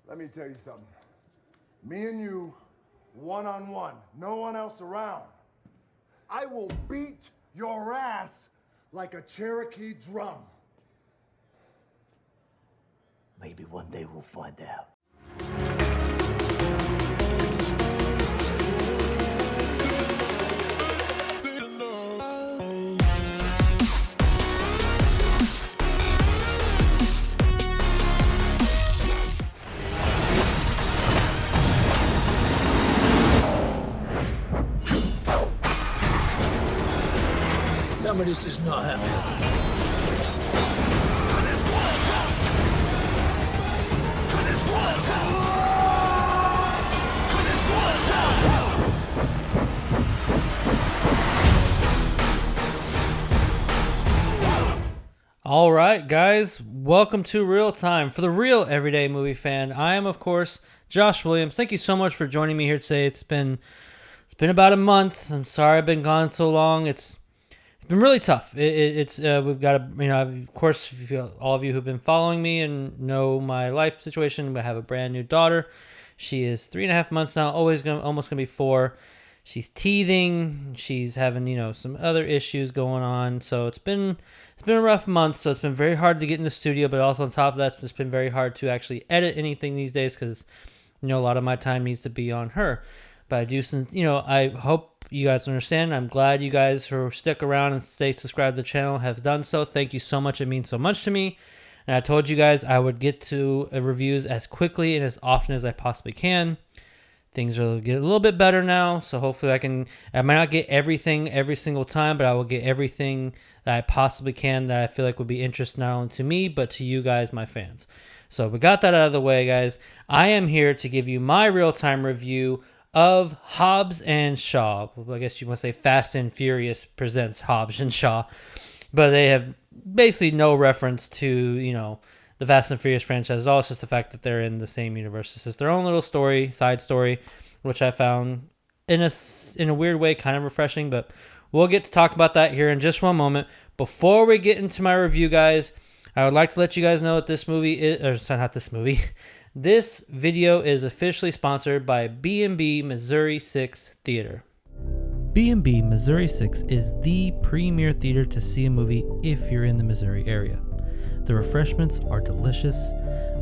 Let me tell you something. Me and you, one-on-one, no one else around. I will beat your ass like a Cherokee drum. Maybe one day we'll find out. Tell me this is not happening. All right, guys, welcome to Real Time for the real everyday movie fan. I am, of course, Josh Williams. Thank you so much for joining me here today. It's been about a month. I'm sorry I've been gone so long. It's been really tough. We've got of course, all of you who've been following me and know my life situation. I have a brand new daughter. She is 3.5 months now. Almost gonna be 4. She's teething. She's having some other issues going on. So it's been a rough month. So it's been very hard to get in the studio. But also on top of that, it's been very hard to actually edit anything these days because a lot of my time needs to be on her. But I do, I hope you guys understand. I'm glad you guys who stick around and stay subscribed to the channel have done so. Thank you so much. It means so much to me. And I told you guys I would get to reviews as quickly and as often as I possibly can. Things will get a little bit better now, so hopefully I might not get everything every single time, but I will get everything that I possibly can that I feel like would be interesting not only to me, but to you guys, my fans. So we got that out of the way, guys. I am here to give you my real-time review of Hobbs and Shaw. I guess you want to say Fast and Furious presents Hobbs and Shaw, but they have basically no reference to, the Fast and Furious franchise at all. It's just the fact that they're in the same universe. It's just their own little side story, which I found in a weird way kind of refreshing, but we'll get to talk about that here in just one moment. Before we get into my review, guys, I would like to let you guys know that this video is officially sponsored by B&B Missouri 6 Theater. B&B Missouri 6 is the premier theater to see a movie if you're in the Missouri area. The refreshments are delicious,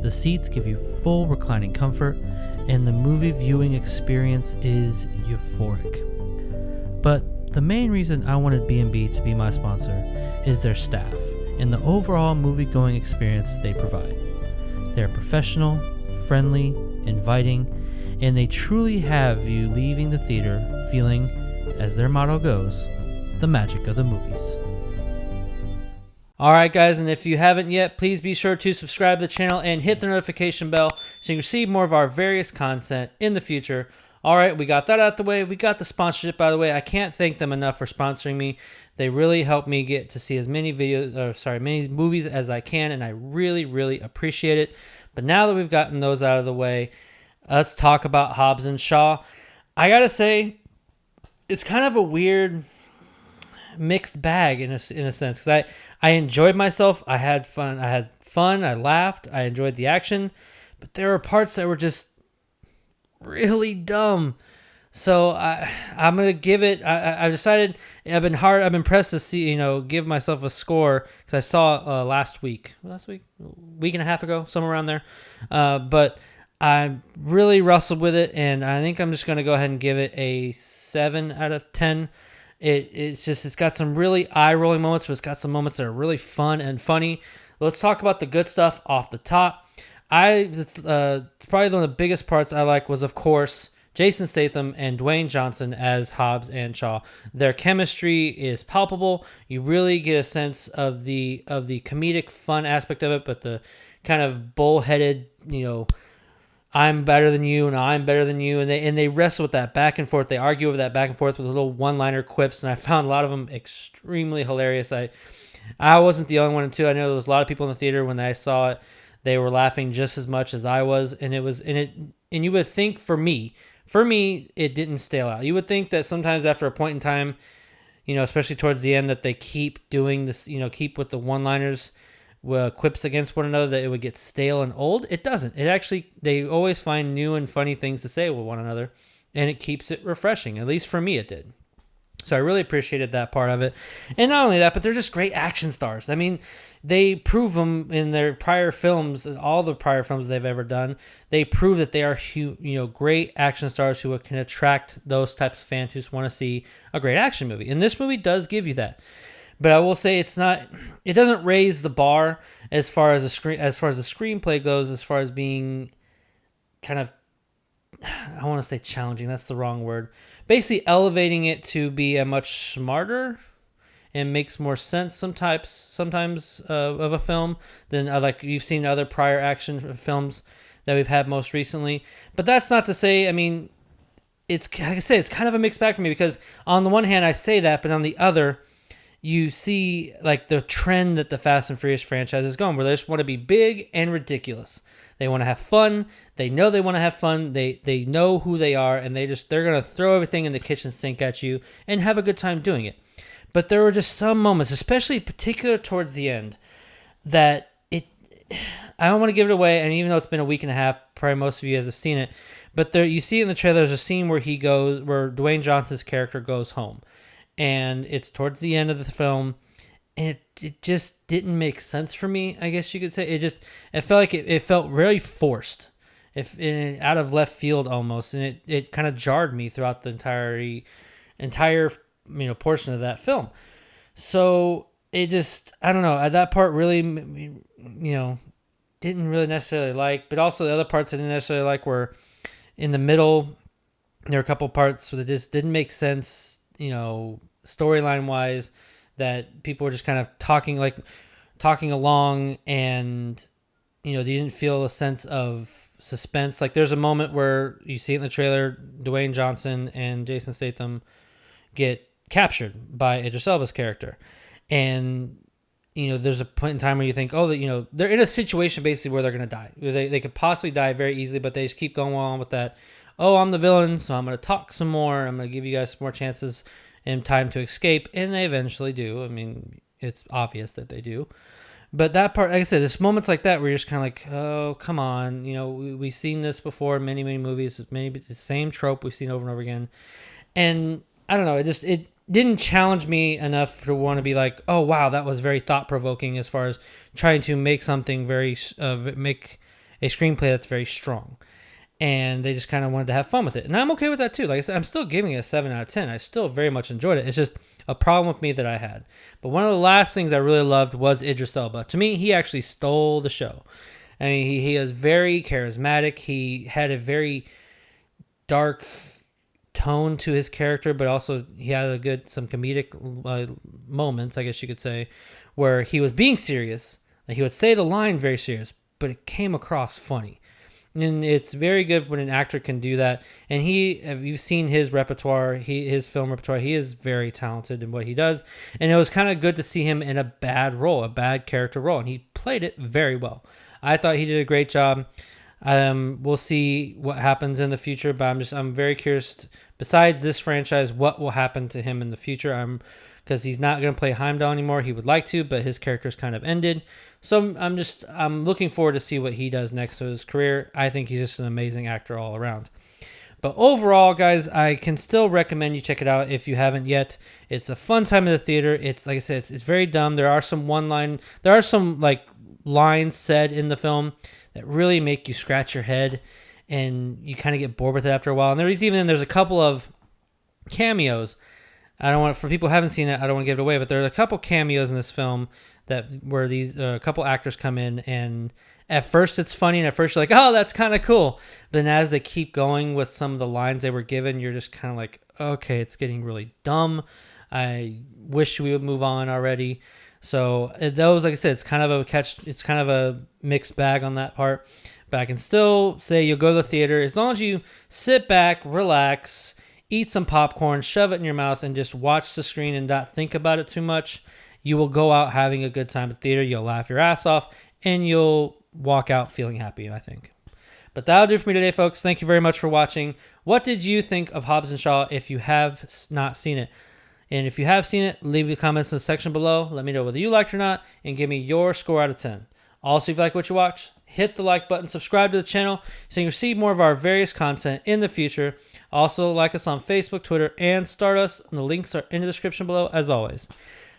the seats give you full reclining comfort, and the movie viewing experience is euphoric. But the main reason I wanted B&B to be my sponsor is their staff and the overall movie-going experience they provide. They're professional, friendly, inviting, and they truly have you leaving the theater feeling, as their motto goes, the magic of the movies. Alright guys, and if you haven't yet, please be sure to subscribe to the channel and hit the notification bell so you can receive more of our various content in the future. Alright, we got that out the way. We got the sponsorship out of the way. I can't thank them enough for sponsoring me. They really help me get to see as many many movies as I can, and I really, really appreciate it. But now that we've gotten those out of the way, let's talk about Hobbs and Shaw. I gotta say, it's kind of a weird mixed bag in a sense, because I enjoyed myself. I had fun. I laughed. I enjoyed the action, but there were parts that were just really dumb. So I'm gonna give it. I decided I've been pressed to see, give myself a score because I saw week and a half ago, somewhere around there. But I really wrestled with it, and I think I'm just gonna go ahead and give it a 7 out of 10. It's got some really eye-rolling moments, but it's got some moments that are really fun and funny. Let's talk about the good stuff off the top. It's probably one of the biggest parts I like was, of course, Jason Statham and Dwayne Johnson as Hobbs and Shaw. Their chemistry is palpable. You really get a sense of the comedic fun aspect of it, but the kind of bullheaded, I'm better than you and I'm better than you, and they wrestle with that back and forth. They argue over that back and forth with little one-liner quips, and I found a lot of them extremely hilarious. I wasn't the only one too. I know there was a lot of people in the theater when I saw it. They were laughing just as much as I was, and you would think for me, it didn't stale out. You would think that sometimes after a point in time, especially towards the end, that they keep doing this, keep with the one-liners. quips against one another that it would get stale and old. It doesn't. It actually, they always find new and funny things to say with one another, and it keeps it refreshing. At least for me, it did. So I really appreciated that part of it. And not only that, but they're just great action stars. I mean, they prove them in their prior films, all the prior films they've ever done. They prove that they are, great action stars who can attract those types of fans who just want to see a great action movie. And this movie does give you that. But I will say it doesn't raise the bar as far as the screenplay goes, as far as being kind of, I want to say challenging. That's the wrong word. Basically elevating it to be a much smarter and makes more sense sometimes of a film than like you've seen other prior action films that we've had most recently. But that's not to say, I mean, it's like I say, it's kind of a mixed bag for me, because on the one hand I say that, but on the other, you see like the trend that the Fast and Furious franchise is going, where they just want to be big and ridiculous. They want to have fun. They know they want to have fun. They know who they are, and they're going to throw everything in the kitchen sink at you and have a good time doing it. But there were just some moments, especially particular towards the end, that I don't want to give it away, and even though it's been a week and a half, probably most of you guys have seen it, but there, you see in the trailer, there's a scene where Dwayne Johnson's character goes home. And it's towards the end of the film, and it just didn't make sense for me, I guess you could say. It felt like it felt really forced, out of left field almost, and it kind of jarred me throughout the entire portion of that film. So it just, I don't know, that part really, didn't really necessarily like, but also the other parts I didn't necessarily like were in the middle. There were a couple parts that just didn't make sense, storyline wise, that people were just kind of talking along, and they didn't feel a sense of suspense. Like there's a moment where you see it in the trailer, Dwayne Johnson and Jason Statham get captured by Idris Elba's character, and there's a point in time where you think, they're in a situation basically where they're gonna die. They could possibly die very easily, but they just keep going on with that. Oh, I'm the villain, so I'm going to talk some more. I'm going to give you guys some more chances and time to escape. And they eventually do. I mean, it's obvious that they do. But that part, like I said, there's moments like that where you're just kind of like, oh, come on. We've seen this before in many, many movies. It's the same trope we've seen over and over again. And I don't know, it didn't challenge me enough to want to be like, oh, wow, that was very thought-provoking as far as trying to make something make a screenplay that's very strong. And they just kind of wanted to have fun with it. And I'm okay with that too. Like I said, I'm still giving it a 7 out of 10. I still very much enjoyed it. It's just a problem with me that I had. But one of the last things I really loved was Idris Elba. To me, he actually stole the show. I mean, he is very charismatic. He had a very dark tone to his character, but also he had some comedic moments, I guess you could say, where he was being serious. Like he would say the line very serious, but it came across funny. And it's very good when an actor can do that. And if you've seen his repertoire, his film repertoire, he is very talented in what he does. And it was kind of good to see him in a bad character role. And he played it very well. I thought he did a great job. We'll see what happens in the future, but I'm very curious, besides this franchise, what will happen to him in the future. Because he's not going to play Heimdall anymore. He would like to, but his character's kind of ended. So I'm looking forward to see what he does next to his career. I think he's just an amazing actor all around. But overall, guys, I can still recommend you check it out if you haven't yet. It's a fun time in the theater. It's like I said, it's very dumb. There are some lines said in the film that really make you scratch your head, and you kind of get bored with it after a while. And there's a couple of cameos. For people who haven't seen it, I don't want to give it away, but there are a couple cameos in this film where these a couple actors come in, and at first it's funny, and at first you're like, oh, that's kind of cool. But then as they keep going with some of the lines they were given, you're just kind of like, okay, it's getting really dumb. I wish we would move on already. So those, like I said, it's kind of a mixed bag on that part. But I can still say you'll go to the theater as long as you sit back, relax, eat some popcorn, shove it in your mouth, and just watch the screen and not think about it too much. You will go out having a good time at the theater. You'll laugh your ass off, and you'll walk out feeling happy, I think. But that'll do for me today, folks. Thank you very much for watching. What did you think of Hobbs and Shaw if you have not seen it? And if you have seen it, leave the comments in the section below. Let me know whether you liked it or not, and give me your score out of 10. Also, if you like what you watch, hit the like button, subscribe to the channel so you can receive more of our various content in the future. Also, like us on Facebook, Twitter, and Stardust. And the links are in the description below, as always.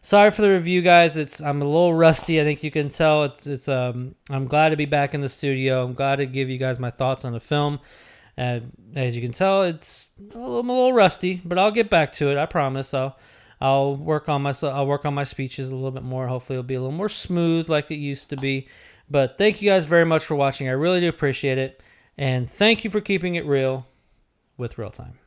Sorry for the review, guys. I'm a little rusty. I think you can tell. I'm glad to be back in the studio. I'm glad to give you guys my thoughts on the film. As you can tell, I'm a little rusty, but I'll get back to it. I promise. I'll work on my speeches a little bit more. Hopefully, it'll be a little more smooth like it used to be. But thank you guys very much for watching. I really do appreciate it, and thank you for keeping it real with Real Time.